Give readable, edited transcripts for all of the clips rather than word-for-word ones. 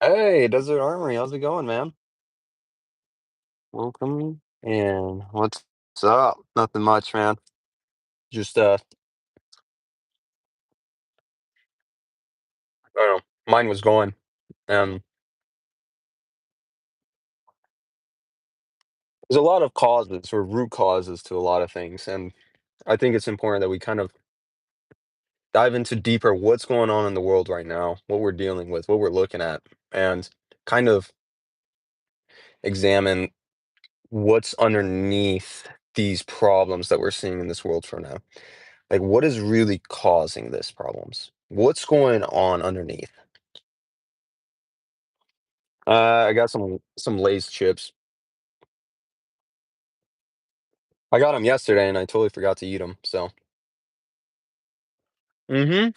Hey, Desert Armory, how's it going, man? Welcome. And what's up? Nothing much, man. Just I don't know. Mine was going. Um, there's a lot of causes or root causes to a lot of things, and I think it's important that we kind of dive into deeper what's going on in the world right now, what we're dealing with, what we're looking at, and kind of examine what's underneath these problems that we're seeing in this world for now. Like, what is really causing these problems? What's going on underneath? I got some Lay's chips. I got them yesterday and I totally forgot to eat them. So, hmm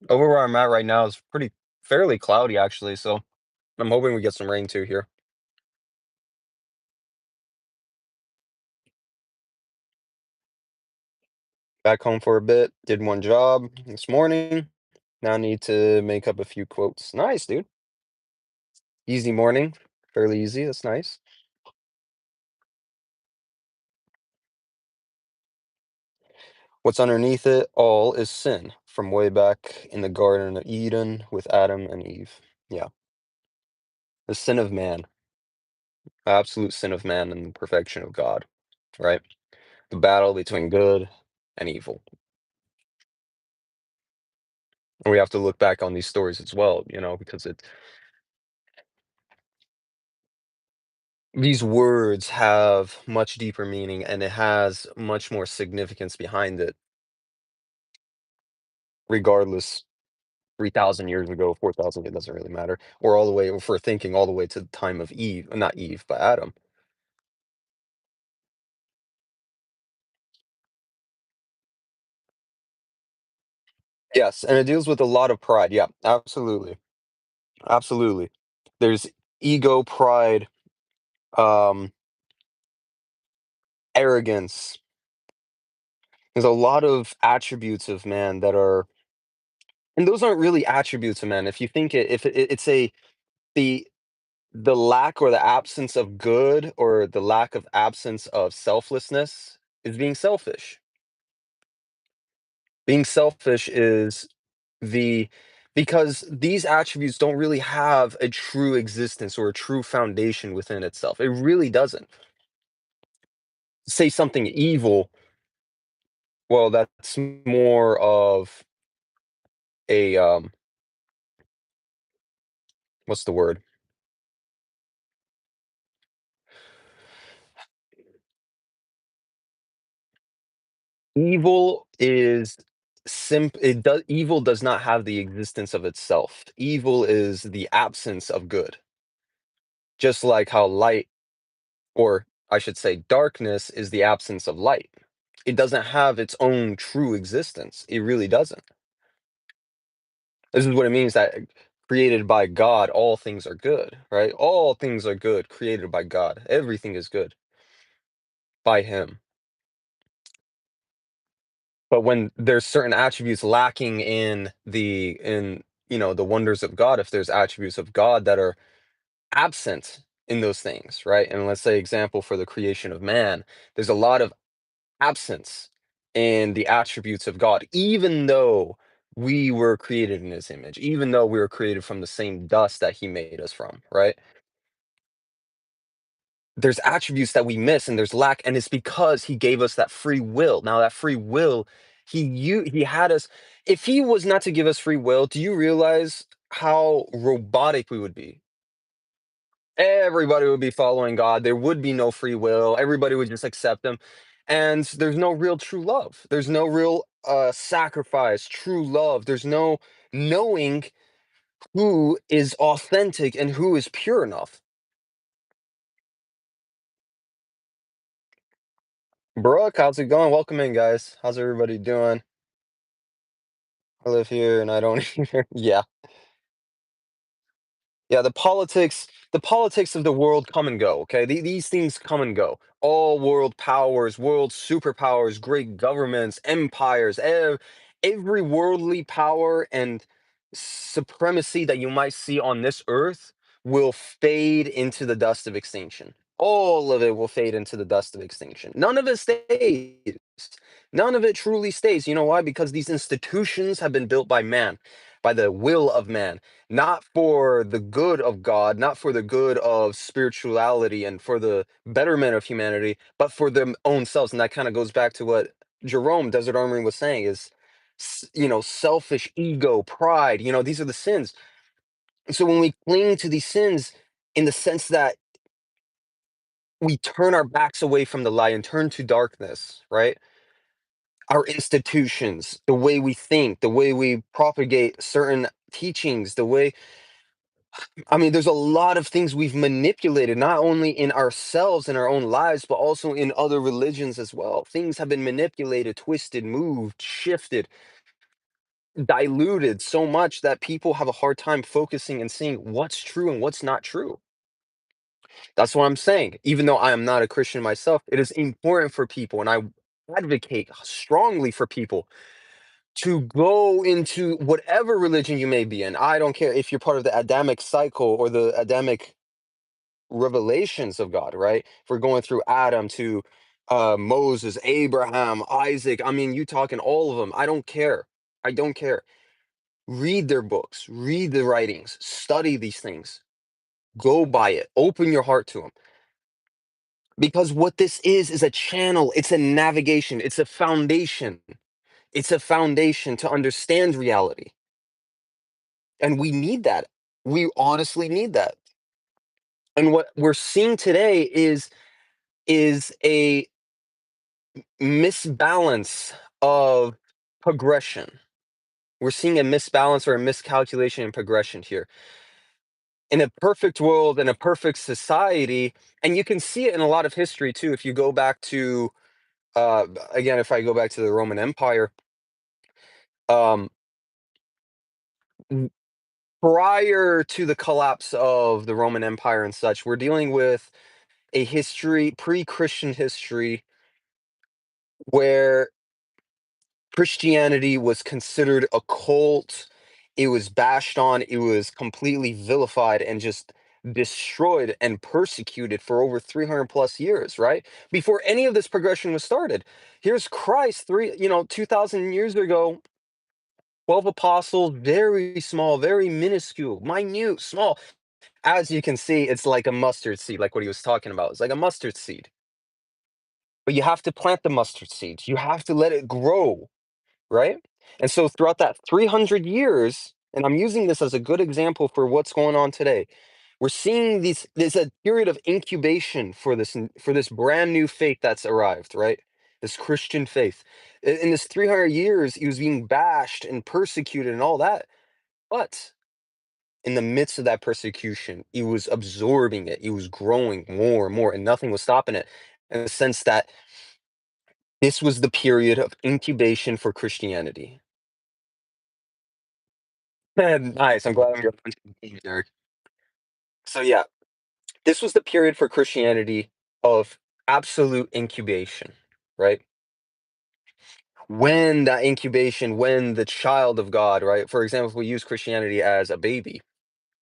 over where I'm at right now is pretty fairly cloudy actually. So I'm hoping we get some rain too here. Back home for a bit. Did one job this morning. Now I need to make up a few quotes. Nice, dude. Easy morning. Fairly easy. That's nice. What's underneath it all is sin from way back in the Garden of Eden with Adam and Eve. Yeah. The sin of man, absolute sin of man and the perfection of God, right? The battle between good and evil. And we have to look back on these stories as well, because these words have much deeper meaning and it has much more significance behind it, regardless 3,000 years ago, 4,000, it doesn't really matter. Or all the way, if we're thinking all the way to the time of Eve, not Eve, but Adam. Yes, and it deals with a lot of pride. Yeah, absolutely. Absolutely. There's ego, pride, um, arrogance. There's a lot of attributes of man that are, and those aren't really attributes of man. If you think it, if it, it's the the lack or the absence of good or the lack of absence of selflessness is being selfish. Being selfish is the because these attributes don't really have a true existence or a true foundation within itself. It really doesn't. Say something evil, well, that's more of a what's the word? Evil is evil does not have the existence of itself. Evil is the absence of good. Just like how light, or I should say darkness, is the absence of light. It doesn't have its own true existence. It really doesn't. This is what it means that created by God, all things are good, right? All things are good, created by God. Everything is good by Him. But when there's certain attributes lacking in the wonders of God, if there's attributes of God that are absent in those things, right? And let's say example for the creation of man, there's a lot of absence in the attributes of God, even though we were created in his image, even though we were created from the same dust that he made us from, right? There's attributes that we miss and there's lack, and it's because he gave us that free will. Now that free will, he had us. If he was not to give us free will, do you realize how robotic we would be? Everybody would be following God. There would be no free will. Everybody would just accept him. And there's no real true love. There's no real sacrifice, true love. There's no knowing who is authentic and who is pure enough. Brooke, how's it going? Welcome in, guys. How's everybody doing? I live here and I don't either. Yeah. Yeah, the politics of the world come and go, okay? These things come and go. All world powers, world superpowers, great governments, empires, every worldly power and supremacy that you might see on this earth will fade into the dust of extinction. All of it will fade into the dust of extinction. None of it stays. None of it truly stays. You know why? Because these institutions have been built by man, by the will of man, not for the good of God, not for the good of spirituality and for the betterment of humanity, but for their own selves. And that kind of goes back to what Jerome, Desert Armory, was saying is, selfish ego, pride, these are the sins. So when we cling to these sins in the sense that we turn our backs away from the light and turn to darkness, right? Our institutions, the way we think, the way we propagate certain teachings, the way, I mean, there's a lot of things we've manipulated, not only in ourselves and our own lives, but also in other religions as well. Things have been manipulated, twisted, moved, shifted, diluted so much that people have a hard time focusing and seeing what's true and what's not true. That's what I'm saying. Even though I am not a Christian myself, it is important for people, and I advocate strongly for people to go into whatever religion you may be in. I don't care if you're part of the Adamic cycle or the Adamic revelations of God, right? If we're going through Adam to Moses, Abraham, Isaac, I mean, you talking all of them. I don't care. I don't care. Read their books, read the writings, study these things, go by it, open your heart to them. Because what this is a channel, it's a navigation, it's a foundation. It's a foundation to understand reality. And we need that. We honestly need that. And what we're seeing today is a misbalance of progression. We're seeing a misbalance or a miscalculation in progression here. In a perfect world, in a perfect society, and you can see it in a lot of history too. If you go back to, again, if I go back to the Roman Empire, um, w- prior to the collapse of the Roman Empire and such, we're dealing with a history, pre-Christian history, where Christianity was considered a cult. It was bashed on, it was completely vilified and just destroyed and persecuted for over 300 plus years, right? Before any of this progression was started. Here's Christ, 2,000 years ago, 12 apostles, very small, very minuscule, minute, small. As you can see, it's like a mustard seed, like what he was talking about. It's like a mustard seed. But you have to plant the mustard seeds. You have to let it grow, right? And so throughout that 300 years, and I'm using this as a good example for what's going on today, we're seeing these there's a period of incubation for this brand new faith that's arrived, right? This Christian faith. In this 300 years, he was being bashed and persecuted and all that. But in the midst of that persecution, he was absorbing it. He was growing more and more, and nothing was stopping it. In the sense that this was the period of incubation for Christianity. Nice. I'm glad I'm your Derek. So yeah, this was the period for Christianity of absolute incubation, right? When that incubation, when the child of God, right? For example, if we use Christianity as a baby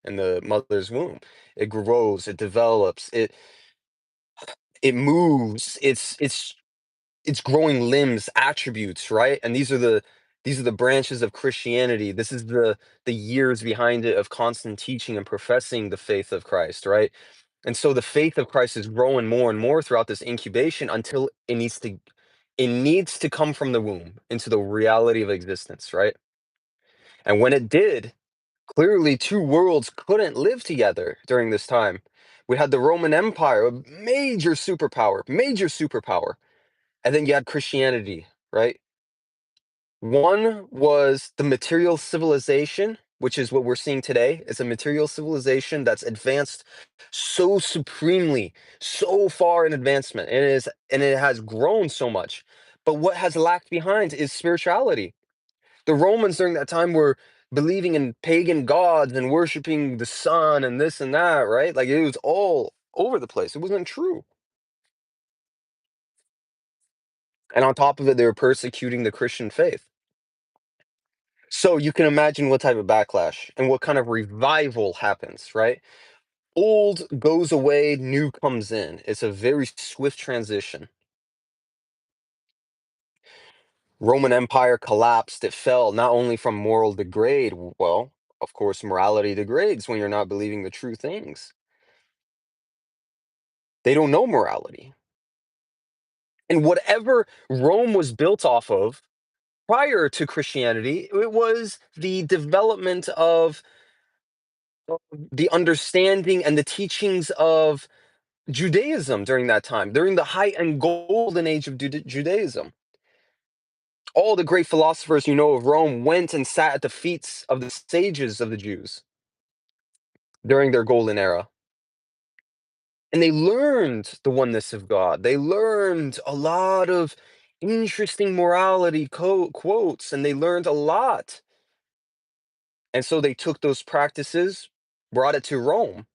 in the mother's womb, it grows, it develops, it moves, it's growing limbs, attributes, right? And these are the branches of Christianity. This is the years behind it of constant teaching and professing the faith of Christ, right? And so the faith of Christ is growing more and more throughout this incubation until it needs to come from the womb into the reality of existence, right? And when it did, clearly two worlds couldn't live together during this time. We had the Roman Empire, a major superpower, and then you had Christianity, right? One was the material civilization, which is what we're seeing today. It's a material civilization that's advanced so supremely, so far in advancement, and it has grown so much. But what has lacked behind is spirituality. The Romans during that time were believing in pagan gods and worshiping the sun and this and that, right? Like it was all over the place. It wasn't true. And on top of it, they were persecuting the Christian faith. So you can imagine what type of backlash and what kind of revival happens, right? Old goes away, new comes in. It's a very swift transition. Roman Empire collapsed, it fell not only from moral degrade, well, of course, morality degrades when you're not believing the true things. They don't know morality. And whatever Rome was built off of prior to Christianity, it was the development of the understanding and the teachings of Judaism during that time, during the height and golden age of Judaism. All the great philosophers you know of Rome went and sat at the feet of the sages of the Jews during their golden era. And they learned the oneness of God. They learned a lot of interesting morality quotes, and they learned a lot. And so they took those practices, brought it to Rome,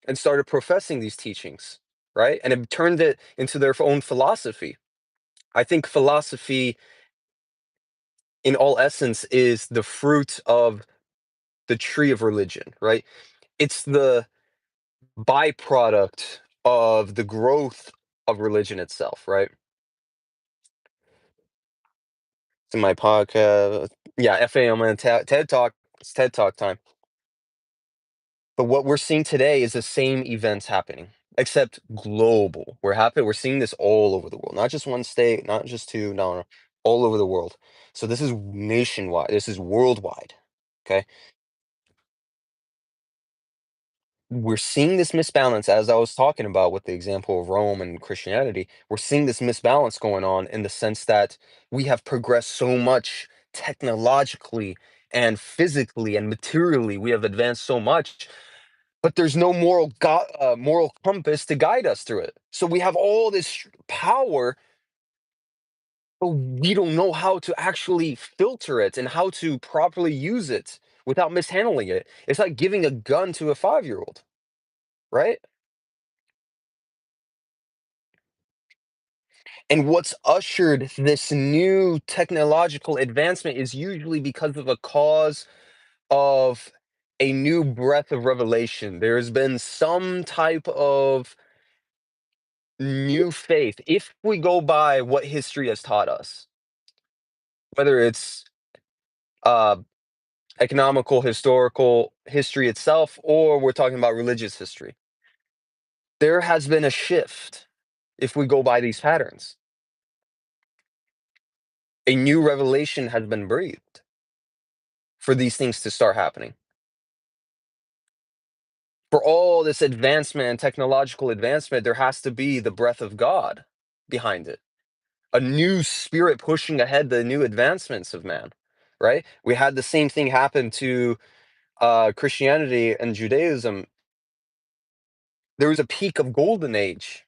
and started professing these teachings, right? And it turned it into their own philosophy. I think philosophy, in all essence, is the fruit of the tree of religion, right? It's the byproduct of the growth of religion itself, right? It's in my podcast. Yeah, FAM and TED Talk. It's TED Talk time. But what we're seeing today is the same events happening, except global. We're seeing this all over the world, not just one state, not just two, no, no, all over the world. So this is nationwide. This is worldwide. Okay, we're seeing this misbalance, as I was talking about with the example of Rome and Christianity. We're seeing this misbalance going on in the sense that we have progressed so much technologically and physically and materially. We have advanced so much, but there's no moral compass to guide us through it. So we have all this power, but we don't know how to actually filter it and how to properly use it without mishandling it. It's like giving a gun to a 5-year-old, right? And what's ushered this new technological advancement is usually because of a cause of a new breath of revelation. There's been some type of new faith, if we go by what history has taught us, whether it's uh, economical, historical history itself, or we're talking about religious history. There has been a shift if we go by these patterns. A new revelation has been breathed for these things to start happening. For all this advancement and technological advancement, there has to be the breath of God behind it. A new spirit pushing ahead the new advancements of man, right? We had the same thing happen to Christianity and Judaism. There was a peak of golden age,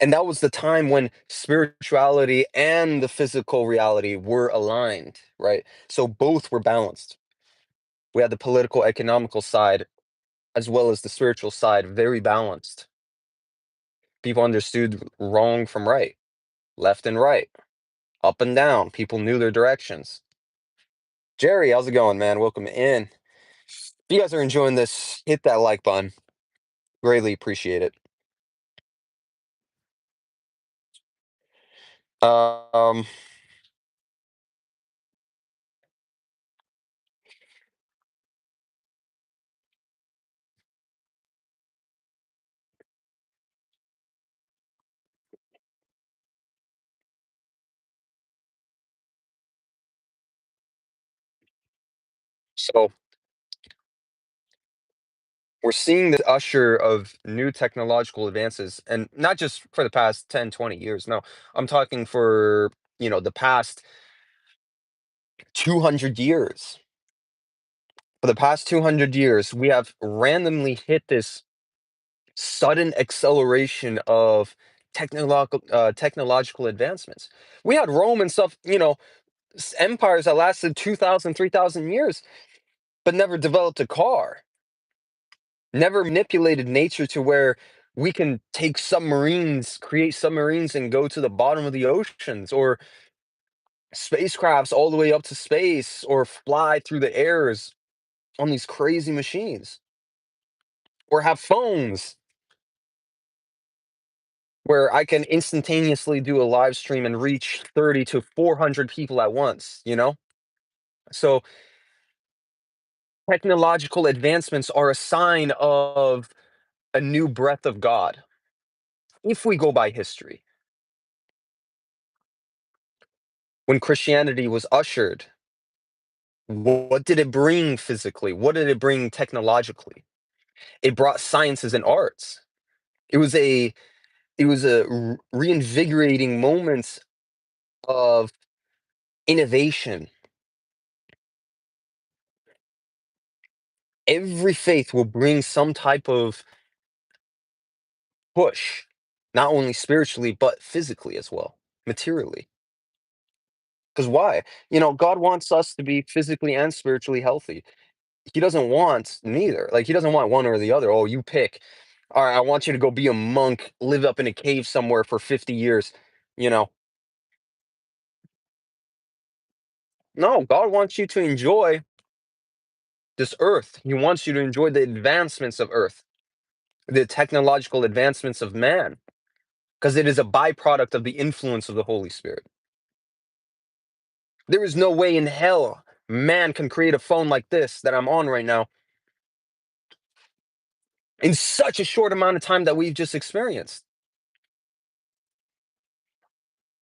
and that was the time when spirituality and the physical reality were aligned, right? So both were balanced. We had the political, economical side as well as the spiritual side very balanced. People understood wrong from right, left and right, up and down. People knew their directions. Jerry, how's it going, man? Welcome in. If you guys are enjoying this, hit that like button. Greatly appreciate it. Um, so we're seeing the usher of new technological advances, and not just for the past 10, 20 years. No, I'm talking for, the past 200 years. For the past 200 years, we have randomly hit this sudden acceleration of technological advancements. We had Rome and stuff, empires that lasted 2,000, 3,000 years, but never developed a car, never manipulated nature to where we can take submarines, create submarines, and go to the bottom of the oceans, or spacecrafts all the way up to space, or fly through the airs on these crazy machines, or have phones where I can instantaneously do a live stream and reach 30 to 400 people at once, you know? So technological advancements are a sign of a new breath of God. If we go by history, when Christianity was ushered, what did it bring physically? What did it bring technologically? It brought sciences and arts. It was a reinvigorating moment of innovation. Every faith will bring some type of push, not only spiritually, but physically as well, materially. Because why? God wants us to be physically and spiritually healthy. He doesn't want neither. Like, he doesn't want one or the other. Oh, you pick. All right, I want you to go be a monk, live up in a cave somewhere for 50 years. You know, no, God wants you to enjoy this earth. He wants you to enjoy the advancements of earth, the technological advancements of man, because it is a byproduct of the influence of the Holy Spirit. There is no way in hell man can create a phone like this that I'm on right now in such a short amount of time that we've just experienced.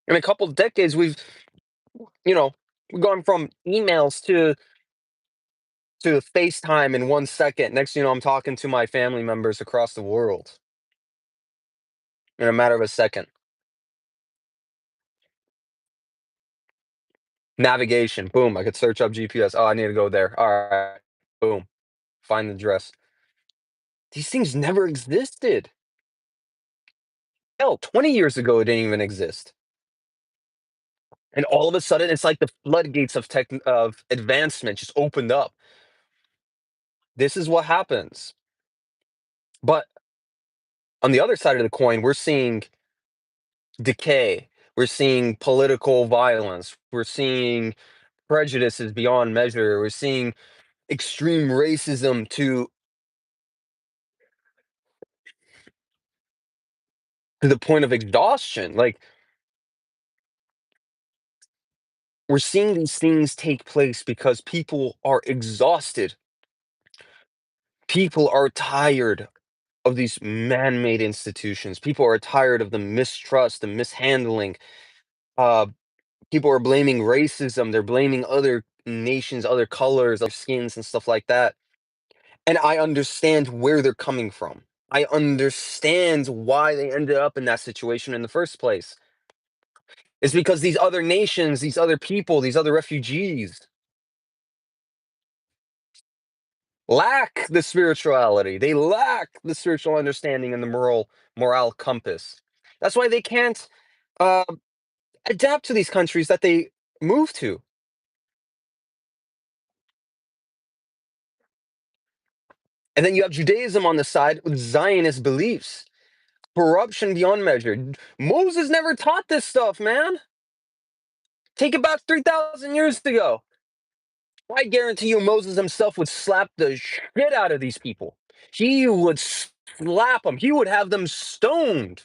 In a couple of decades, you know, we've gone from emails to FaceTime in 1 second. Next, I'm talking to my family members across the world in a matter of a second. Navigation, boom, I could search up GPS. Oh, I need to go there. All right, boom, find the address. These things never existed. Hell, 20 years ago, it didn't even exist. And all of a sudden, it's like the floodgates of advancement just opened up. This is what happens. But on the other side of the coin, we're seeing decay. We're seeing political violence. We're seeing prejudices beyond measure. We're seeing extreme racism to the point of exhaustion. Like, we're seeing these things take place because people are exhausted. People are tired of these man-made institutions. People are tired of the mistrust, the mishandling. Uh, People are blaming racism. They're blaming other nations, other colors, other skins, and stuff like that. And I understand where they're coming from. I understand why they ended up in that situation in the first place. It's because these other nations, these other people, these other refugees lack the spirituality. They lack the spiritual understanding and the morale compass. That's why they can't uh, adapt to these countries that they move to. And then you have Judaism on the side with Zionist beliefs, corruption beyond measure. Moses never taught this stuff, man. Take it back 3,000 years ago. I guarantee you, Moses himself would slap the shit out of these people. He would slap them. He would have them stoned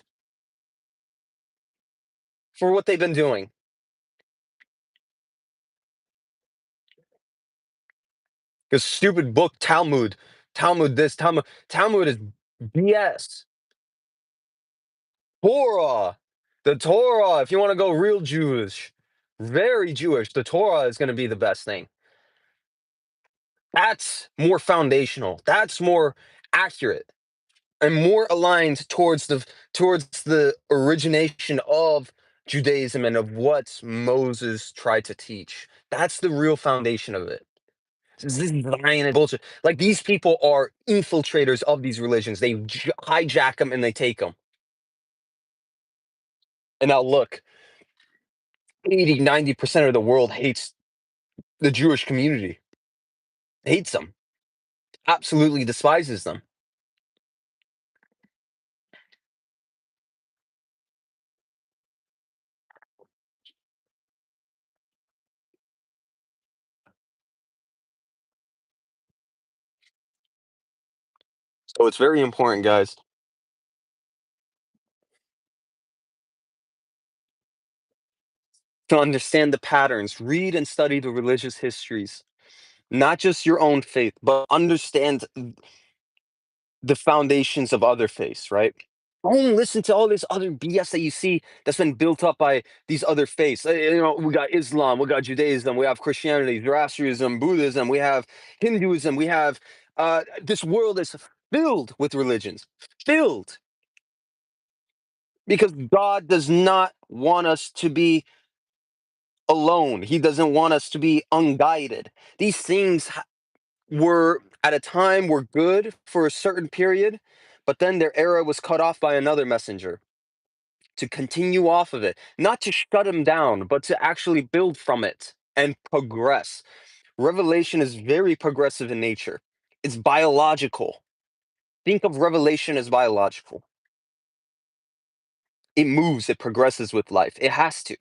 for what they've been doing. This stupid book, Talmud this, Talmud is BS. Torah, the Torah, if you want to go real Jewish, very Jewish, the Torah is going to be the best thing. That's more foundational. That's more accurate and more aligned towards the origination of Judaism and of what Moses tried to teach. That's the real foundation of it. This Zionist bullshit. Like, these people are infiltrators of these religions. They hijack them and they take them. And now look, 80, 90% of the world hates the Jewish community, hates them, absolutely despises them. So it's very important, guys, to understand the patterns, read and study the religious histories, not just your own faith, but understand the foundations of other faiths, right? Don't listen to all this other BS that you see that's been built up by these other faiths. We got Islam, we got Judaism, we have Christianity, Zoroastrianism, Buddhism, we have Hinduism, we have this world is filled with religions, filled, because God does not want us to be alone. He doesn't want us to be unguided. These things were at a time were good for a certain period, but then their era was cut off by another messenger to continue off of it, not to shut him down, but to actually build from it and progress. Revelation is very progressive in nature. It's biological. Think of revelation as biological. It moves, it progresses with life. It has to.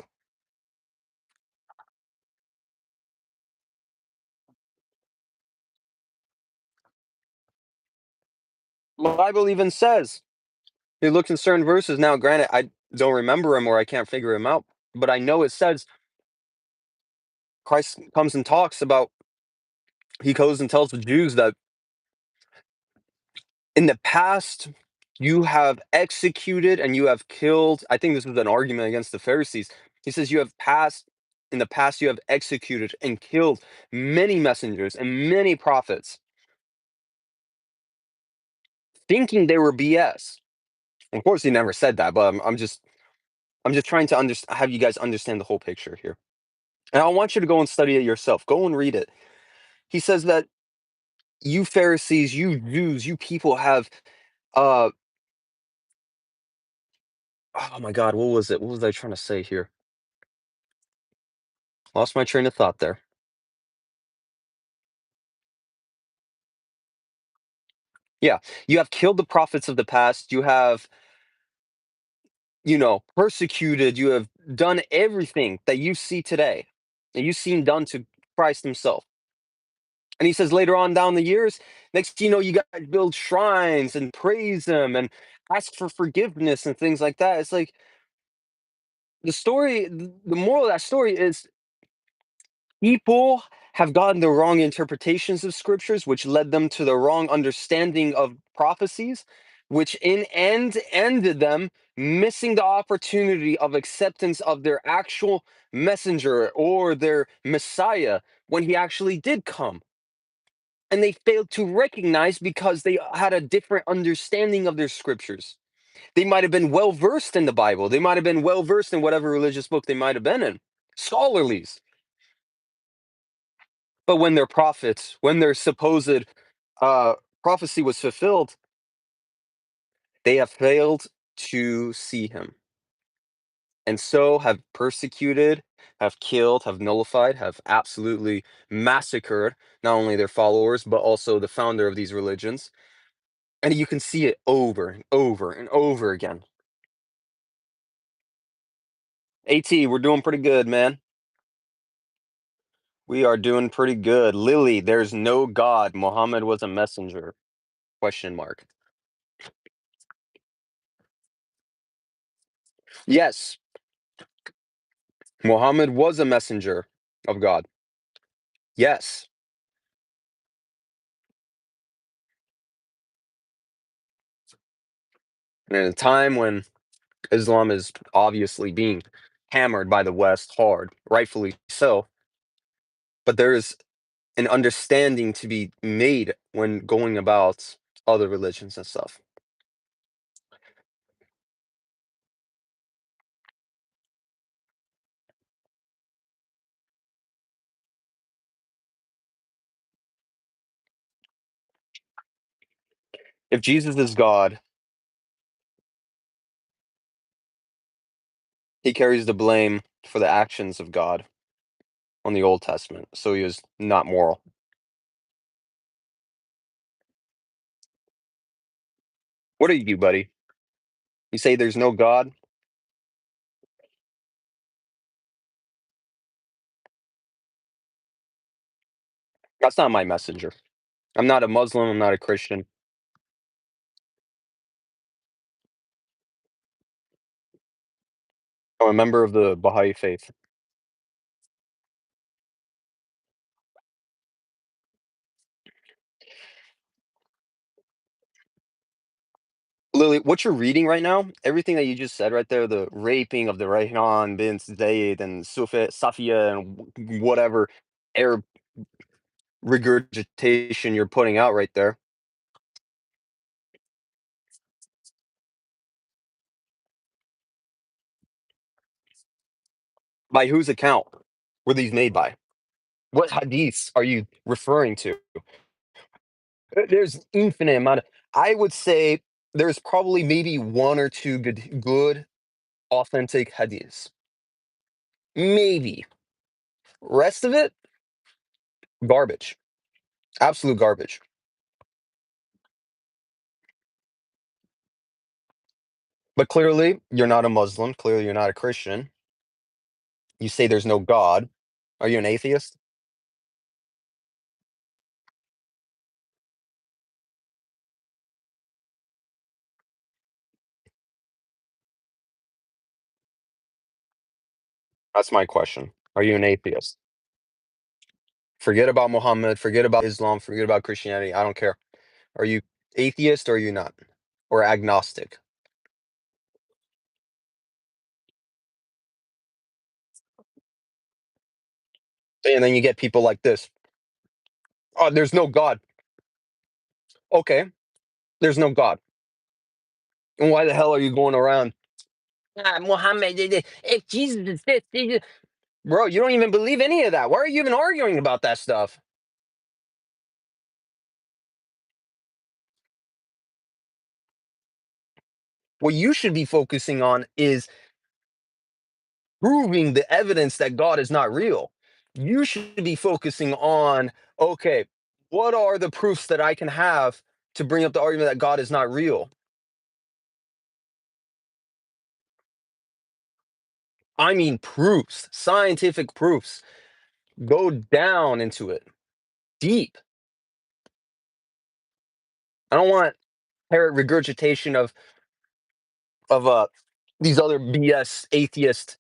The Bible even says, you look in certain verses. Now, granted, I don't remember them or I can't figure them out, but I know it says Christ comes and talks about, he goes and tells the Jews that in the past you have executed and you have killed. I think this was an argument against the Pharisees. He says, in the past, you have executed and killed many messengers and many prophets, thinking they were BS. Of course, he never said that, but I'm just trying to have you guys understand the whole picture here. And I want you to go and study it yourself. Go and read it. He says that you Pharisees, you Jews, you people have uh oh my God, what was it? What was I trying to say here? Lost my train of thought there. Yeah, you have killed the prophets of the past. You have, persecuted. You have done everything that you see today, that you've seen done to Christ Himself. And He says later on down the years, next thing you know, you guys build shrines and praise Him and ask for forgiveness and things like that. It's like the moral of that story is people have gotten the wrong interpretations of scriptures, which led them to the wrong understanding of prophecies, which in end ended them missing the opportunity of acceptance of their actual messenger or their Messiah when he actually did come. And they failed to recognize because they had a different understanding of their scriptures. They might have been well versed in the Bible, they might have been well versed in whatever religious book they might have been in, scholarlies. But when their prophets, when their supposed uh, prophecy was fulfilled, they have failed to see him. And so have persecuted, have killed, have nullified, have absolutely massacred not only their followers, but also the founder of these religions. And you can see it over and over and over again. AT, we're doing pretty good, man. We are doing pretty good. Lily, there's no God. Muhammad was a messenger. Question mark. Yes, Muhammad was a messenger of God. Yes. And at a time when Islam is obviously being hammered by the West hard, rightfully so, but there is an understanding to be made when going about other religions and stuff. If Jesus is God, He carries the blame for the actions of God on the Old Testament, so he was not moral. What are you, buddy? You say there's no God? That's not my messenger. I'm not a Muslim, I'm not a Christian. I'm a member of the Baha'i faith. Lily, what you're reading right now, everything that you just said right there, the raping of the Rayhan bin Zayed and Safia and whatever Arab regurgitation you're putting out right there, by whose account were these made by? What hadiths are you referring to? There's infinite amount of, I would say there's probably maybe one or two good authentic hadiths. Maybe. Rest of it, garbage. Absolute garbage. But clearly, you're not a Muslim. Clearly, you're not a Christian. You say there's no God. Are you an atheist? That's my question. Are you an atheist? Forget about Muhammad, forget about Islam, forget about Christianity. I don't care. Are you atheist or are you not? Or agnostic? And then you get people like this. Oh, there's no God. Okay, there's no God. And why the hell are you going around? Ah, Muhammad, if Jesus is this, bro, you don't even believe any of that. Why are you even arguing about that stuff? What you should be focusing on is proving the evidence that God is not real. You should be focusing on, okay, what are the proofs that I can have to bring up the argument that God is not real? I mean, proofs, scientific proofs. Go down into it, deep. I don't want parrot regurgitation of these other BS atheist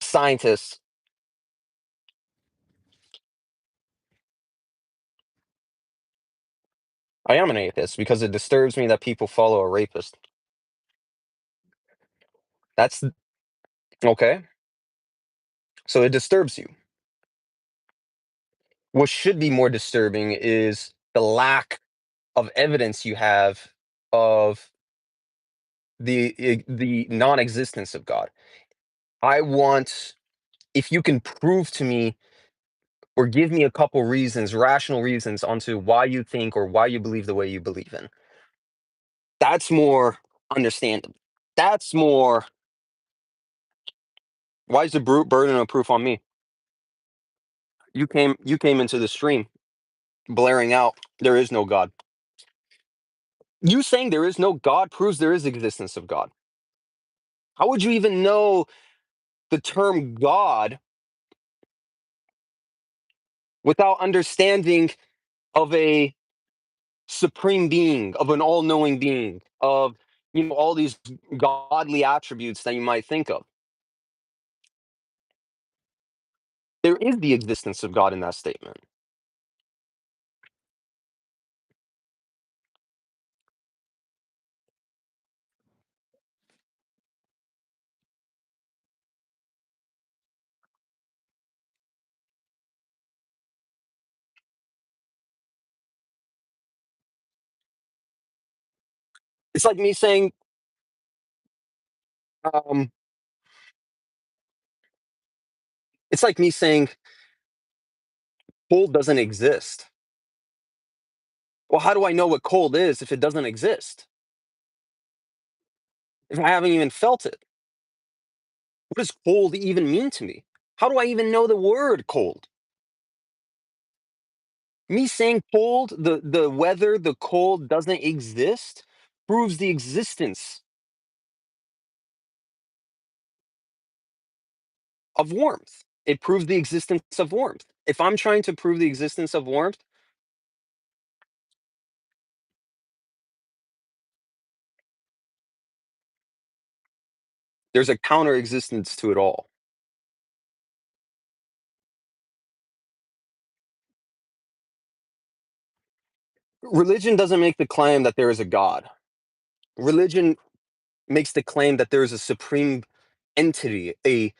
scientists. I am an atheist because it disturbs me that people follow a rapist. That's okay. So it disturbs you. What should be more disturbing is the lack of evidence you have of the non-existence of God. I want, if you can prove to me or give me a couple reasons, rational reasons onto why you think or why you believe the way you believe in. That's more understandable. That's more, why is the burden of proof on me? You came into the stream blaring out there is no God. You saying there is no God proves there is existence of God. How would you even know the term God without understanding of a supreme being, of an all-knowing being, of all these godly attributes that you might think of? There is the existence of God in that statement. It's like me saying, um, it's like me saying cold doesn't exist. Well, how do I know what cold is if it doesn't exist? If I haven't even felt it? What does cold even mean to me? How do I even know the word cold? Me saying cold, the weather, the cold doesn't exist proves the existence of warmth. It proves the existence of warmth. If I'm trying to prove the existence of warmth, there's a counter existence to it all. Religion doesn't make the claim that there is a God. Religion makes the claim that there is a supreme entity, a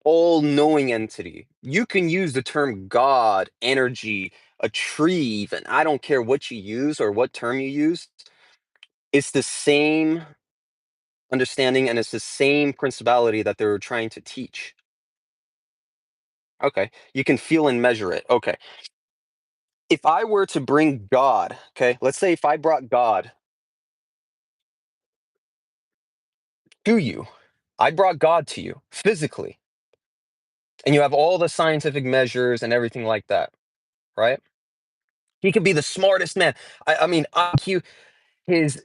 all-knowing entity. You can use the term God, energy, a tree, even. I don't care what you use or what term you use. It's the same understanding and it's the same principality that they're trying to teach. Okay. You can feel and measure it. Okay. If I were to bring God, okay, let's say if I brought God to you, I brought God to you physically, and you have all the scientific measures and everything like that, right? He could be the smartest man. I mean, IQ, his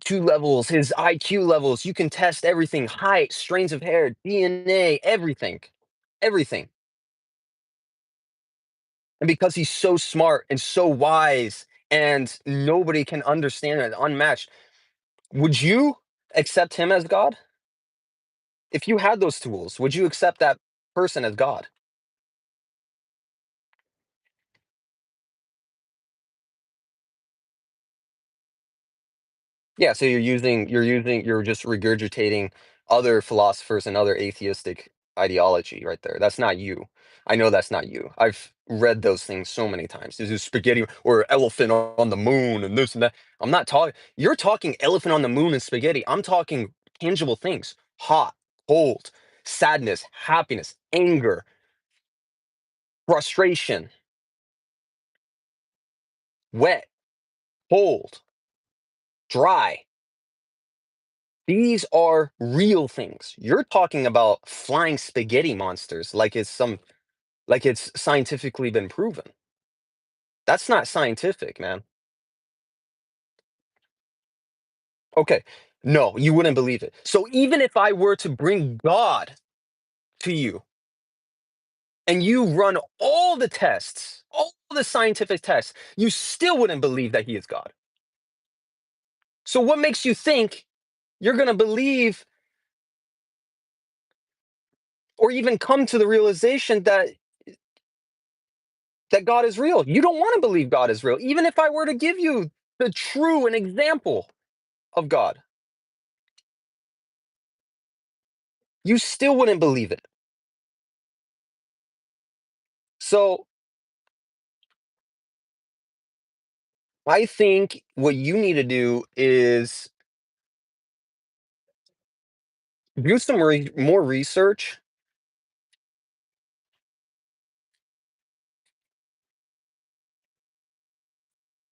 two levels, his IQ levels, you can test everything height, strains of hair, DNA, everything. Everything. And because he's so smart and so wise and nobody can understand it, unmatched, would you accept him as God? If you had those tools, would you accept that person as God? Yeah, so you're just regurgitating other philosophers and other atheistic ideology right there. That's not you. I know that's not you. I've read those things so many times. This is spaghetti or elephant on the moon and this and that. I'm not talking. You're talking elephant on the moon and spaghetti. I'm talking tangible things: hot, cold, sadness, happiness, anger, frustration, wet, cold, dry. These are real things. You're talking about flying spaghetti monsters like it's scientifically been proven. That's not scientific, man. Okay. No, you wouldn't believe it. So even if I were to bring God to you and you run all the tests, all the scientific tests, you still wouldn't believe that he is God. So what makes you think you're going to believe or even come to the realization that God is real? You don't want to believe God is real. Even if I were to give you the true and example of God, you still wouldn't believe it. So I think what you need to do is do some more research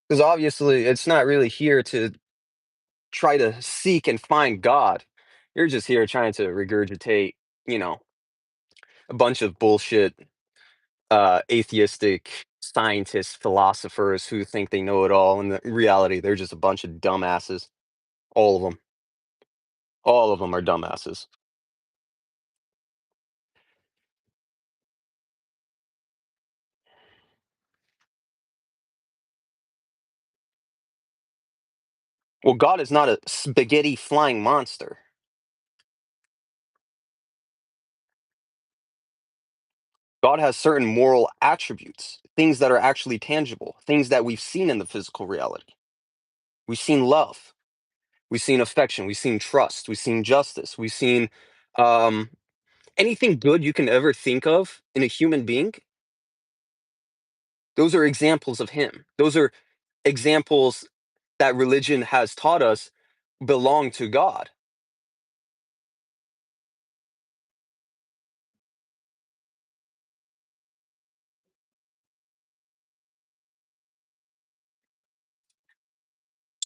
because obviously it's not really here to try to seek and find God. You're just here trying to regurgitate, you know, a bunch of bullshit, atheistic scientists, philosophers who think they know it all. And in reality, they're just a bunch of dumbasses. All of them. All of them are dumbasses. Well, God is not a spaghetti flying monster. God has certain moral attributes, things that are actually tangible, things that we've seen in the physical reality. We've seen love, we've seen affection, we've seen trust, we've seen justice, we've seen um, anything good you can ever think of in a human being. Those are examples of Him. Those are examples that religion has taught us belong to God.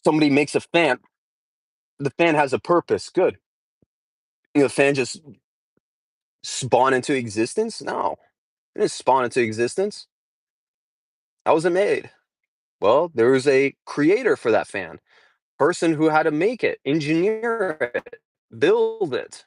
Somebody makes a fan, the fan has a purpose. Good. The fan just spawn into existence? No, it didn't spawn into existence. How was it made? Well, there was a creator for that fan, person who had to make it, engineer it, build it.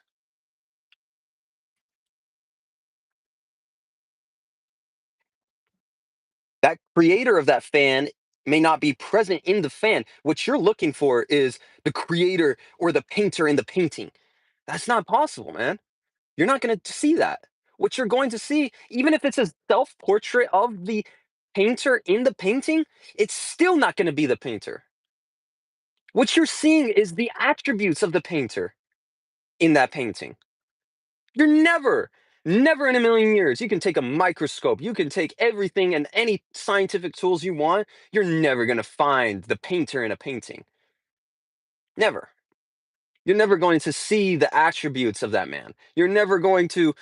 That creator of that fan may not be present in the fan. What you're looking for is the creator or the painter in the painting. That's not possible, man. You're not going to see that. What you're going to see, even if it's a self portrait of the painter in the painting, it's still not going to be the painter. What you're seeing is the attributes of the painter in that painting. You're never in a million years. You can take a microscope, you can take everything and any scientific tools you want. You're never going to find the painter in a painting. Never. You're never going to see the attributes of that man. You're never going to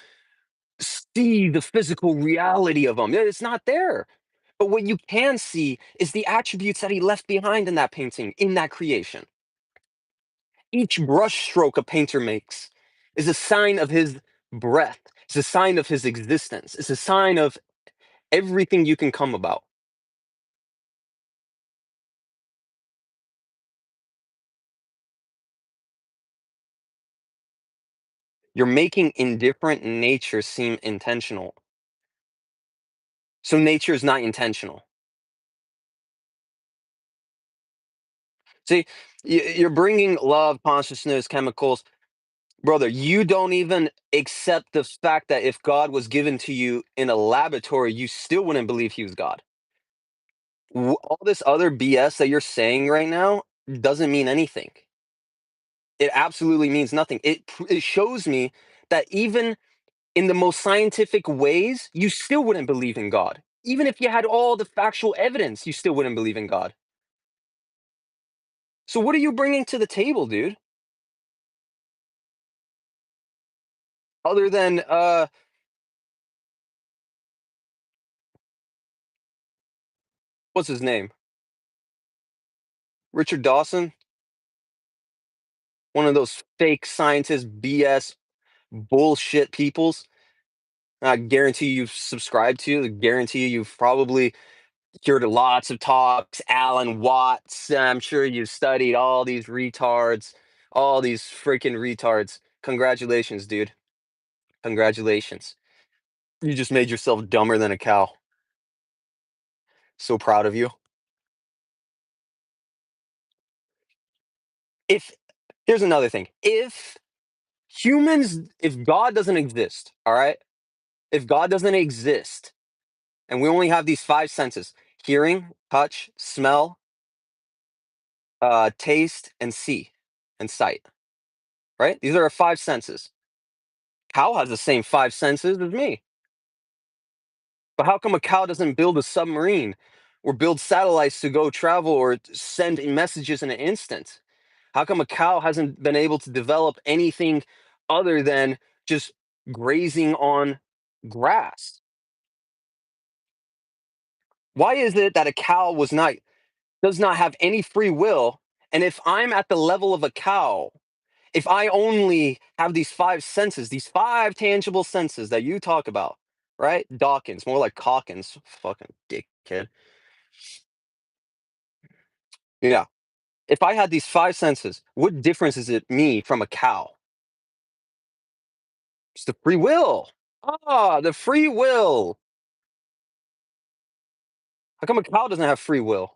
see the physical reality of him. It's not there. But what you can see is the attributes that he left behind in that painting, in that creation. Each brush stroke a painter makes is a sign of his breath. It's a sign of his existence. It's a sign of everything you can come about. You're making indifferent nature seem intentional. So nature is not intentional. See, you're bringing love, consciousness, chemicals. Brother, you don't even accept the fact that if God was given to you in a laboratory, you still wouldn't believe he was God. All this other BS that you're saying right now doesn't mean anything. It absolutely means nothing. It shows me that even in the most scientific ways, you still wouldn't believe in God. Even if you had all the factual evidence, you still wouldn't believe in God. So what are you bringing to the table, dude? Other than what's his name? Richard Dawson, one of those fake scientist BS bullshit peoples. I guarantee you've subscribed to. I guarantee you've probably heard lots of talks. Alan Watts. I'm sure you've studied all these retards, all these freaking retards. Congratulations, dude. Congratulations. You just made yourself dumber than a cow. So proud of you. If Here's another thing. If God doesn't exist, all right? If God doesn't exist and we only have these five senses, hearing, touch, smell, taste, and see, and sight, right? These are our five senses. Cow has the same five senses as me. But how come a cow doesn't build a submarine or build satellites to go travel or send messages in an instant? How come a cow hasn't been able to develop anything other than just grazing on grass? Why is it that a cow does not have any free will? And if I'm at the level of a cow, if I only have these five senses, these five tangible senses that you talk about, right? Dawkins, more like Calkins, fucking dickhead. Yeah. If I had these five senses, what difference is it me from a cow? It's the free will. Ah, the free will. How come a cow doesn't have free will?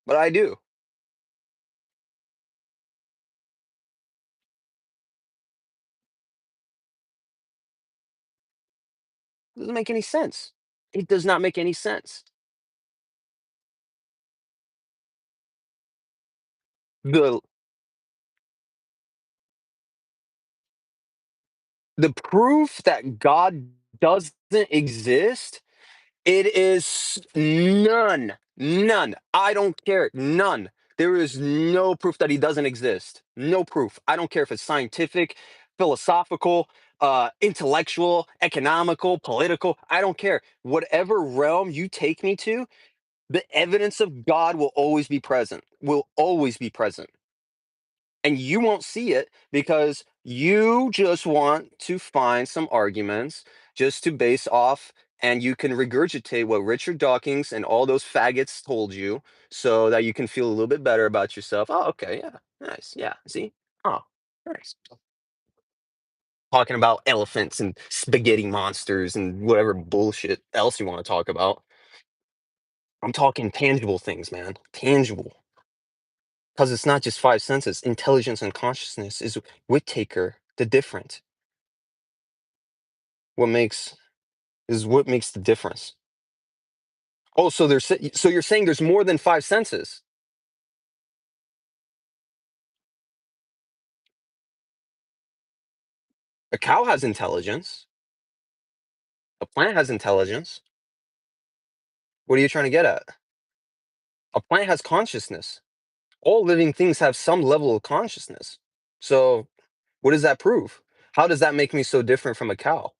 But I do. It doesn't make any sense. It does not make any sense. The the proof that God doesn't exist, it is none. None. I don't care. None. There is no proof that he doesn't exist. No proof. I don't care if it's scientific, philosophical, intellectual, economical, political. I don't care. Whatever realm you take me to, the evidence of God will always be present. Will always be present. and you won't see it because you just want to find some arguments just to base off, and you can regurgitate what Richard Dawkins and all those faggots told you so that you can feel a little bit better about yourself. Oh, okay, yeah, nice, yeah, see? Oh, nice. Talking about elephants and spaghetti monsters and whatever bullshit else you want to talk about. I'm talking tangible things, man. Tangible. Because it's not just five senses. Intelligence and consciousness is Whittaker, the different. What makes what makes the difference. Oh, so so you're saying there's more than five senses. A cow has intelligence. A plant has intelligence. What are you trying to get at? A plant has consciousness. All living things have some level of consciousness. So, what does that prove? How does that make me so different from a cow?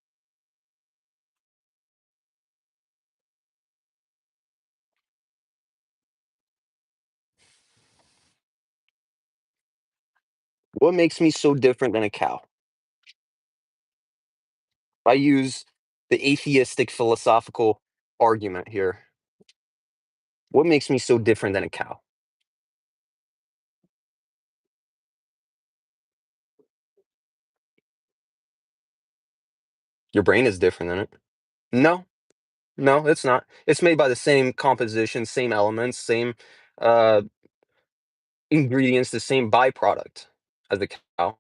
What makes me so different than a cow? I use the atheistic philosophical argument here. What makes me so different than a cow? Your brain is different than it. No, no, it's not. It's made by the same composition, same elements, same uh, ingredients, the same byproduct as the cow.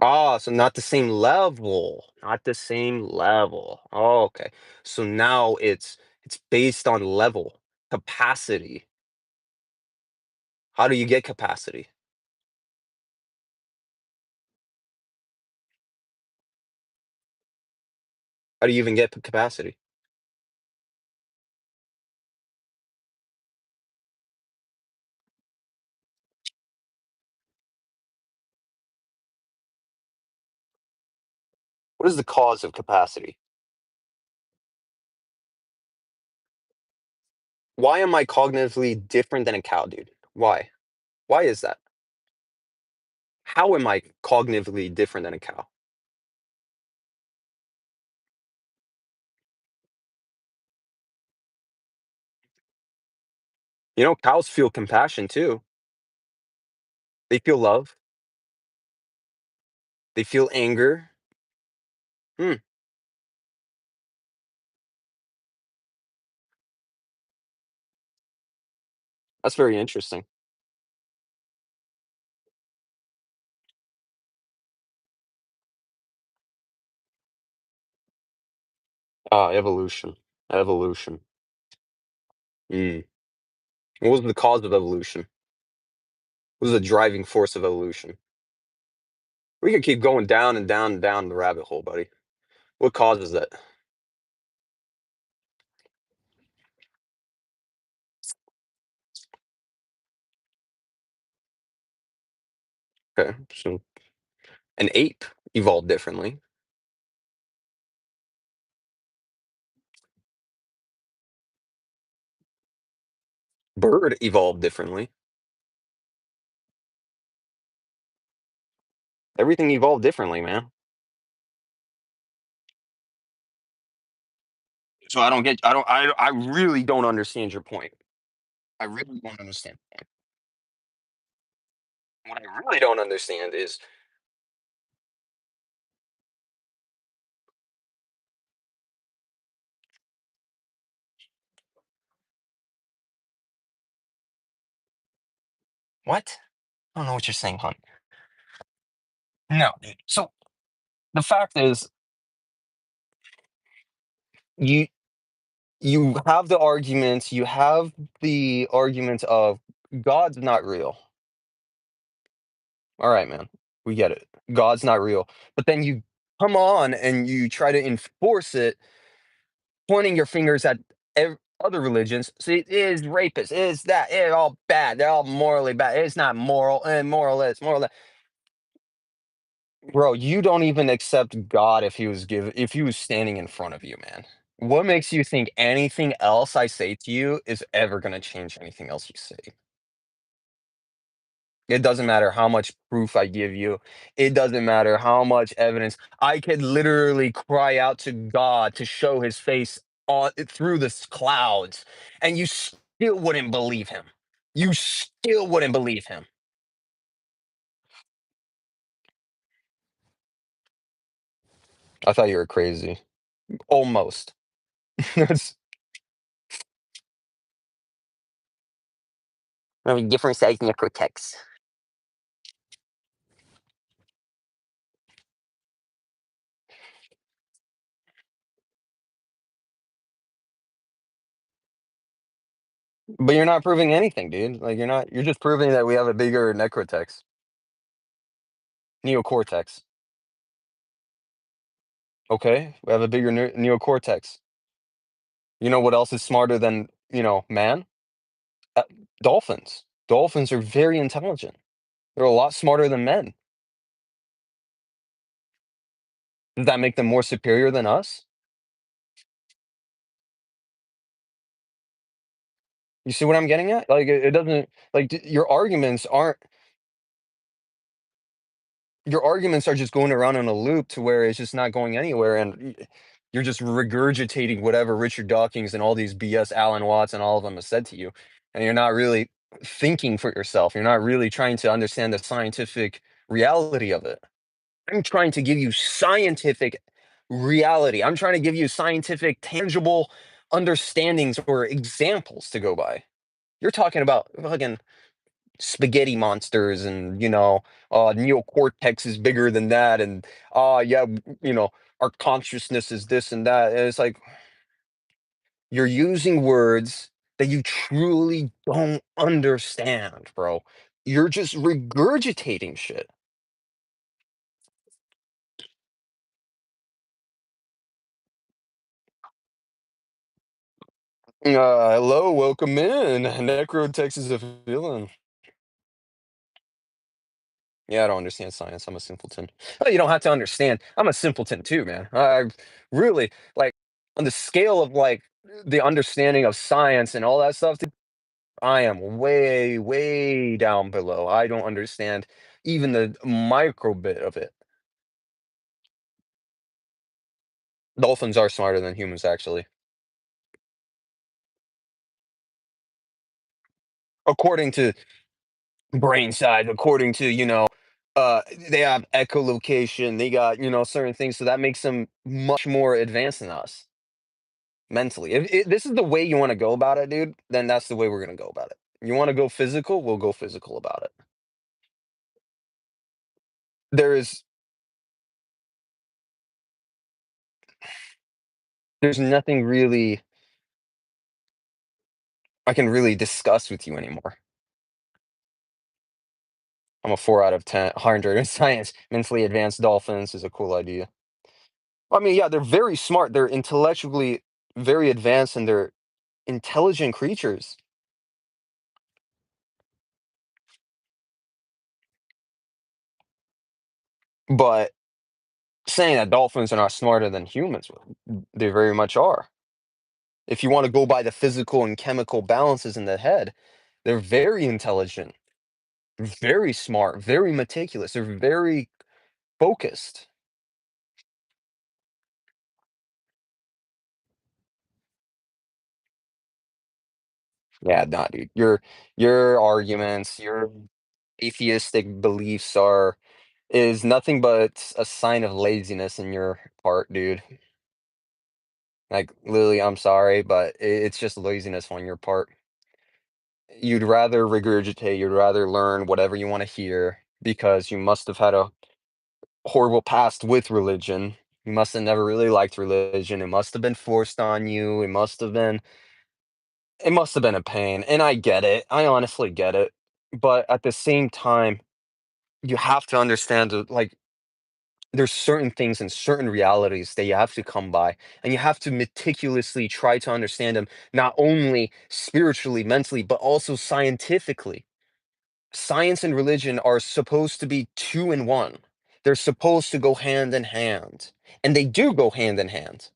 Ah, so not the same level. Not the same level. Oh, okay. So now it's based on level, capacity. How do you get capacity? How do you even get capacity? What is the cause of capacity? Why am I cognitively different than a cow, dude? Why? Why is that? How am I cognitively different than a cow? You know, cows feel compassion too. They feel love. They feel anger. Hmm, that's very interesting. Ah, evolution. Evolution. Hmm. What was the cause of evolution? What was the driving force of evolution? We can keep going down and down and down the rabbit hole, buddy. What causes that? Okay, so an ape evolved differently. Bird evolved differently. Everything evolved differently, man. So I really don't understand your point. I really don't understand. What I really don't understand is what? I don't know what you're saying, hon. No, dude. So the fact is, you you have the arguments, you have the argument of God's not real. All right, man. We get it. God's not real. But then you come on and you try to enforce it, pointing your fingers at other religions. See, it is rapists, it is that, it's all bad. They're all morally bad. It's not moral, and moral is moral. Bro, you don't even accept God if he was standing in front of you, man. What makes you think anything else I say to you is ever gonna change anything else you say? It doesn't matter how much proof I give you. It doesn't matter how much evidence. I could literally cry out to God to show his face on through the clouds, and you still wouldn't believe him. You still wouldn't believe him. I thought you were crazy. Almost. That's I mean, different size necrotex. But you're not proving anything, dude. Like you're just proving that we have a bigger necrotex. Neocortex. Okay? We have a bigger neocortex. You know what else is smarter than, man? Uh, dolphins. Dolphins are very intelligent. They're a lot smarter than men. Does that make them more superior than us? You see what I'm getting at? Like it doesn't like your arguments are just going around in a loop to where it's just not going anywhere, and you're just regurgitating whatever Richard Dawkins and all these BS Alan Watts and all of them have said to you, and you're not really thinking for yourself. You're not really trying to understand the scientific reality of it. I'm trying to give you scientific reality. I'm trying to give you scientific, tangible understandings or examples to go by. You're talking about fucking spaghetti monsters and, neocortex is bigger than that. And, yeah, our consciousness is this and that. And it's like, you're using words that you truly don't understand, bro. You're just regurgitating shit. Hello, welcome in. Necrotex is a villain. Yeah, I don't understand science. I'm a simpleton. Oh, you don't have to understand. I'm a simpleton too, man. I really like on the scale of like the understanding of science and all that stuff. Dude, I am way, way down below. I don't understand even the micro bit of it. Dolphins are smarter than humans, actually, according to brain size. According to uh, they have echolocation. They got certain things, so that makes them much more advanced than us. Mentally. If this is the way you wanna go about it, dude, then that's the way we're gonna go about it. You wanna go physical, we'll go physical about it. There is there's nothing really I can really discuss with you anymore. I'm a 4 out of 10, 100 in science. Mentally advanced dolphins is a cool idea. I mean, yeah, they're very smart, they're intellectually very advanced, and they're intelligent creatures, but saying that dolphins are not smarter than humans, they very much are. If you wanna go by the physical and chemical balances in the head, they're very intelligent, very smart, very meticulous, they're very focused. Yeah, nah, dude, your arguments, your atheistic beliefs are is nothing but a sign of laziness in your part, dude. Like, literally, I'm sorry, but it's just laziness on your part. You'd rather regurgitate, you'd rather learn whatever you wanna hear because you must have had a horrible past with religion. You must have never really liked religion. It must have been forced on you. It must have been a pain. And I get it. I honestly get it. But at the same time, you have to understand that, like, there's certain things and certain realities that you have to come by, and you have to meticulously try to understand them, not only spiritually, mentally, but also scientifically. Science and religion are supposed to be two in one. They're supposed to go hand in hand, and they do go hand in hand.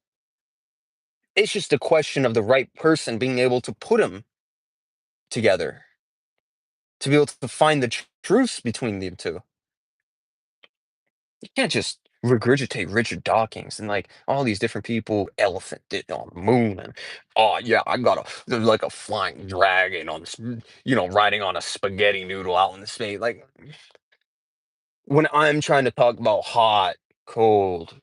It's just a question of the right person being able to put them together, to be able to find the truths between the two. You can't just regurgitate Richard Dawkins and like all these different people, elephant did on the moon, and oh yeah, I got there's like a flying dragon on this, riding on a spaghetti noodle out in the space. Like when I'm trying to talk about hot, cold,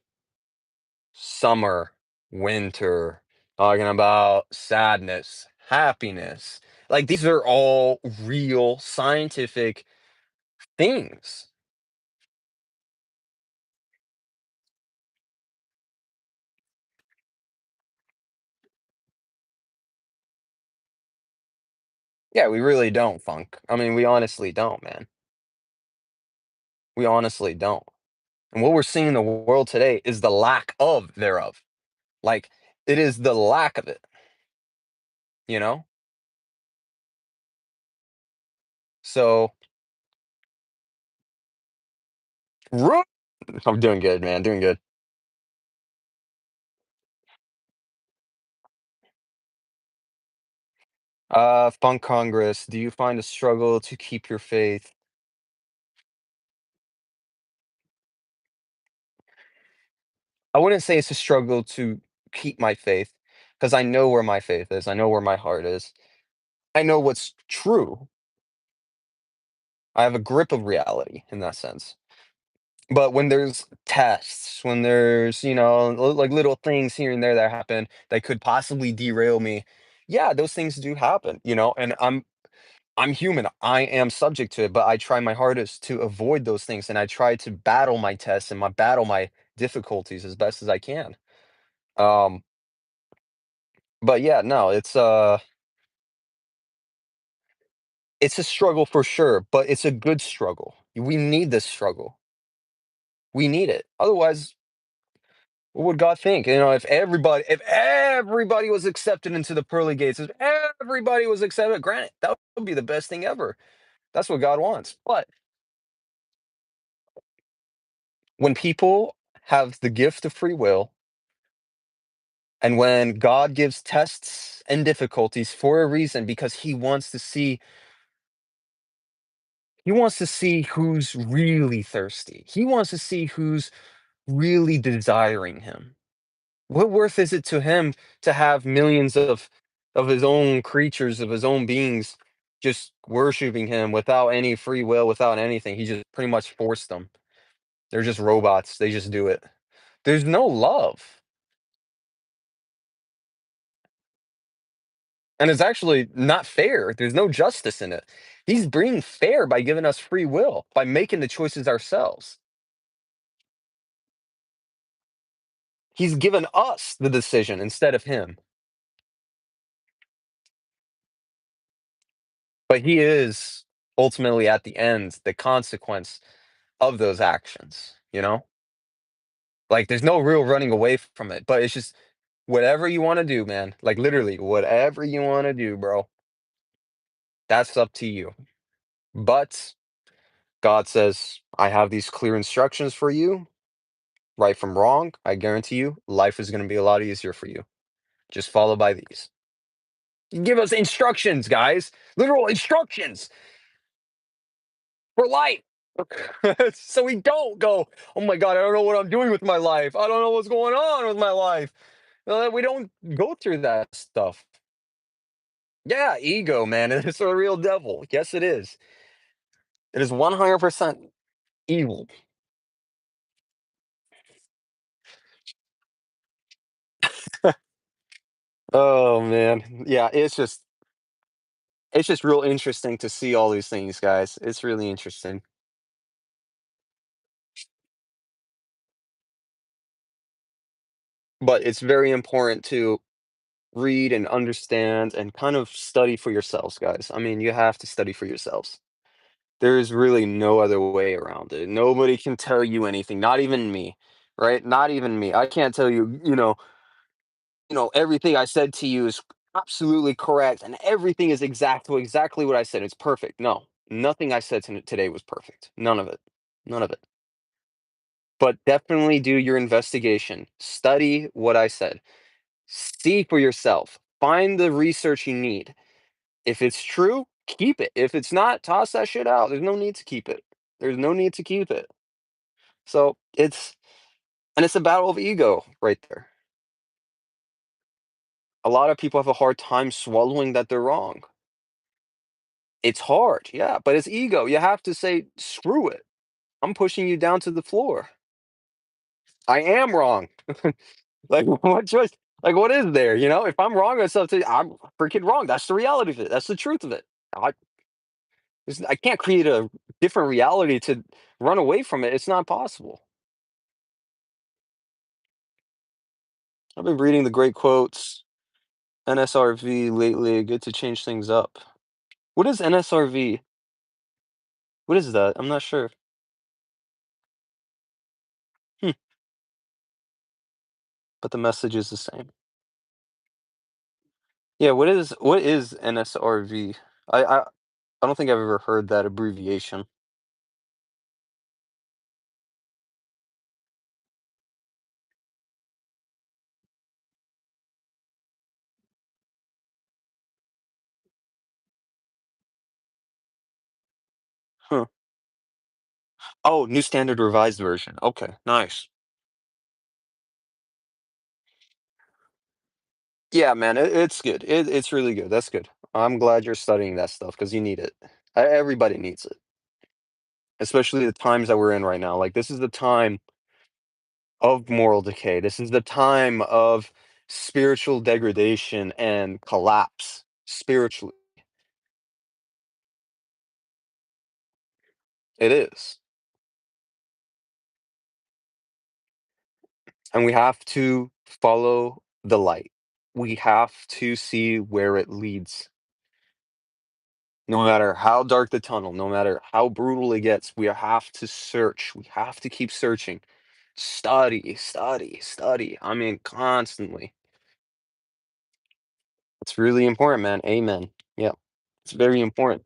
summer, winter, talking about sadness, happiness, like these are all real scientific things. Yeah, we really don't, Funk. I mean, we honestly don't, man. We honestly don't. And what we're seeing in the world today is the lack of thereof. Like, it is the lack of it, you know? So, ru- I'm doing good, man. Doing good. Funk Congress, do you find a struggle to keep your faith? I wouldn't say it's a struggle to keep my faith because I know where my faith is. I know where my heart is. I know what's true. I have a grip of reality in that sense. But when there's tests, when there's, like little things here and there that happen that could possibly derail me, yeah, those things do happen, and I'm human. I am subject to it, but I try my hardest to avoid those things and I try to battle my tests and my battle my difficulties as best as I can. Um, but yeah, no, it's a struggle for sure, but it's a good struggle. We need this struggle. We need it. Otherwise, what would God think? If everybody was accepted into the pearly gates, if everybody was accepted, granted, that would be the best thing ever. That's what God wants. But when people have the gift of free will, and when God gives tests and difficulties for a reason, because he wants to see who's really thirsty. He wants to see who's really desiring him. What worth is it to him to have millions of his own creatures, of his own beings, just worshiping him without any free will, without anything? He just pretty much forced them. They're just robots. They just do it. There's no love. And it's actually not fair. There's no justice in it. He's being fair by giving us free will, by making the choices ourselves. He's given us the decision instead of him. But he is ultimately at the end the consequence of those actions, you know? Like there's no real running away from it, but it's just whatever you want to do, man. Like literally whatever you want to do, bro. That's up to you. But God says, I have these clear instructions for you, right from wrong. I guarantee you, life is going to be a lot easier for you. Just follow by these. Give us instructions, guys. Literal instructions for life. So we don't go, oh my God, I don't know what I'm doing with my life. I don't know what's going on with my life. We don't go through that stuff. Yeah, ego, man. It's a real devil. Yes, it is. It is 100% evil. Oh man. Yeah, it's just real interesting to see all these things, guys. It's really interesting. But it's very important to read and understand and kind of study for yourselves, guys. I mean, you have to study for yourselves. There's really no other way around it. Nobody can tell you anything, not even me, right? Not even me. I can't tell you, everything I said to you is absolutely correct and everything is exactly what I said. It's perfect. No, nothing I said today was perfect. None of it. None of it. But definitely do your investigation. Study what I said. See for yourself. Find the research you need. If it's true, keep it. If it's not, toss that shit out. There's no need to keep it. There's no need to keep it. So it's a battle of ego right there. A lot of people have a hard time swallowing that they're wrong. It's hard, yeah, but it's ego. You have to say, screw it. I'm pushing you down to the floor. I am wrong. Like, what choice? Like, what is there? If I'm wrong on something, I'm freaking wrong. That's the reality of it. That's the truth of it. I, I can't create a different reality to run away from it. It's not possible. I've been reading the great quotes, NSRV lately. Good to change things up. What is NSRV? What is that? I'm not sure. Hmm, but the message is the same. Yeah, what is NSRV? I don't think I've ever heard that abbreviation. Huh. Oh, New Standard Revised Version. Okay, nice. Yeah, man, it's good. It's really good. That's good. I'm glad you're studying that stuff because you need it. Everybody needs it, especially the times that we're in right now. Like, this is the time of moral decay. This is the time of spiritual degradation and collapse spiritually. It is. And we have to follow the light. We have to see where it leads. No matter how dark the tunnel, no matter how brutal it gets, we have to search. We have to keep searching. Study, study, study. I mean, constantly. It's really important, man. Amen. Yeah, it's very important.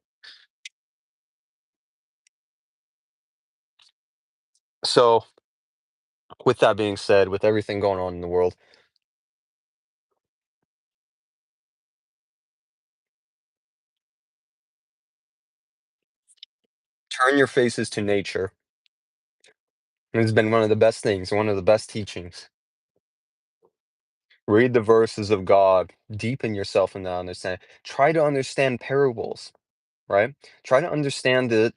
So, with that being said, with everything going on in the world, turn your faces to nature. It's been one of the best things, one of the best teachings. Read the verses of God, deepen yourself in that understanding. Try to understand parables, right? Try to understand the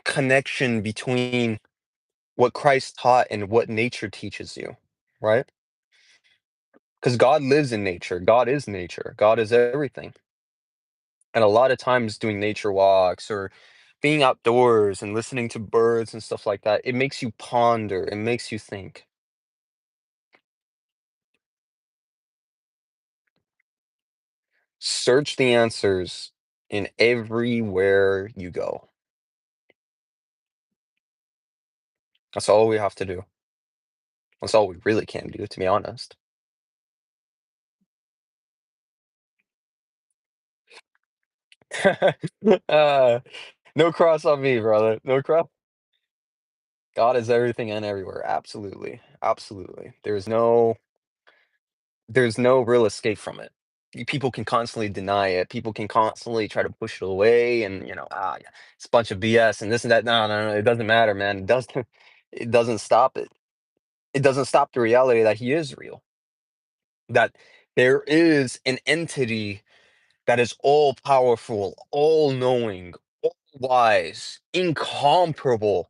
connection between what Christ taught and what nature teaches you, right? Because God lives in nature. God is nature. God is everything. And a lot of times doing nature walks or being outdoors and listening to birds and stuff like that, it makes you ponder, it makes you think. Search the answers in everywhere you go. That's all we have to do. That's all we really can do, to be honest. Uh, no cross on me, brother. No cross. God is everything and everywhere. Absolutely. Absolutely. There's no real escape from it. People can constantly deny it. People can constantly try to push it away and, yeah, it's a bunch of BS and this and that. No, no, no, it doesn't matter, man. It doesn't stop it. It doesn't stop the reality that he is real. That there is an entity that is all powerful, all knowing, all wise, incomparable,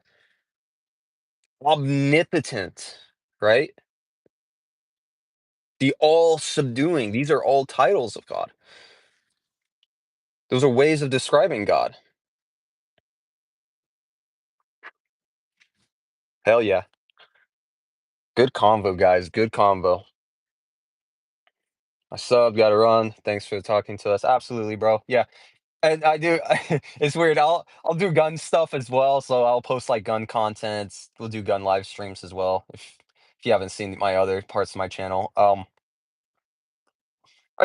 omnipotent, right? The all subduing. These are all titles of God. Those are ways of describing God. Hell yeah. Good convo, guys. Good convo. I sub, gotta run. Thanks for talking to us. Absolutely, bro. Yeah. And I do it's weird. I'll do gun stuff as well. So I'll post like gun content. We'll do gun live streams as well. If you haven't seen my other parts of my channel. I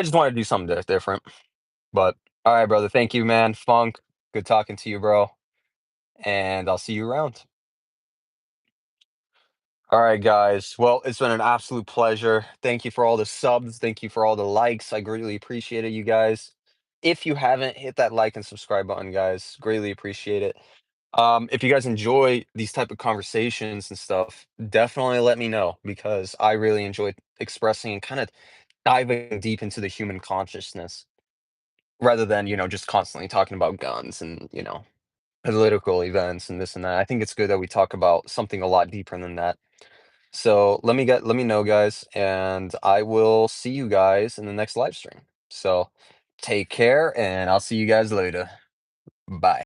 just want to do something different. But all right, brother. Thank you, man. Funk. Good talking to you, bro. And I'll see you around. All right, guys. Well, it's been an absolute pleasure. Thank you for all the subs. Thank you for all the likes. I greatly appreciate it, you guys. If you haven't, hit that like and subscribe button, guys. Greatly appreciate it. If you guys enjoy these type of conversations and stuff, definitely let me know because I really enjoy expressing and kind of diving deep into the human consciousness rather than, just constantly talking about guns and, political events and this and that. I think it's good that we talk about something a lot deeper than that. So let me know, guys, and I will see you guys in the next live stream. So take care, and I'll see you guys later. Bye.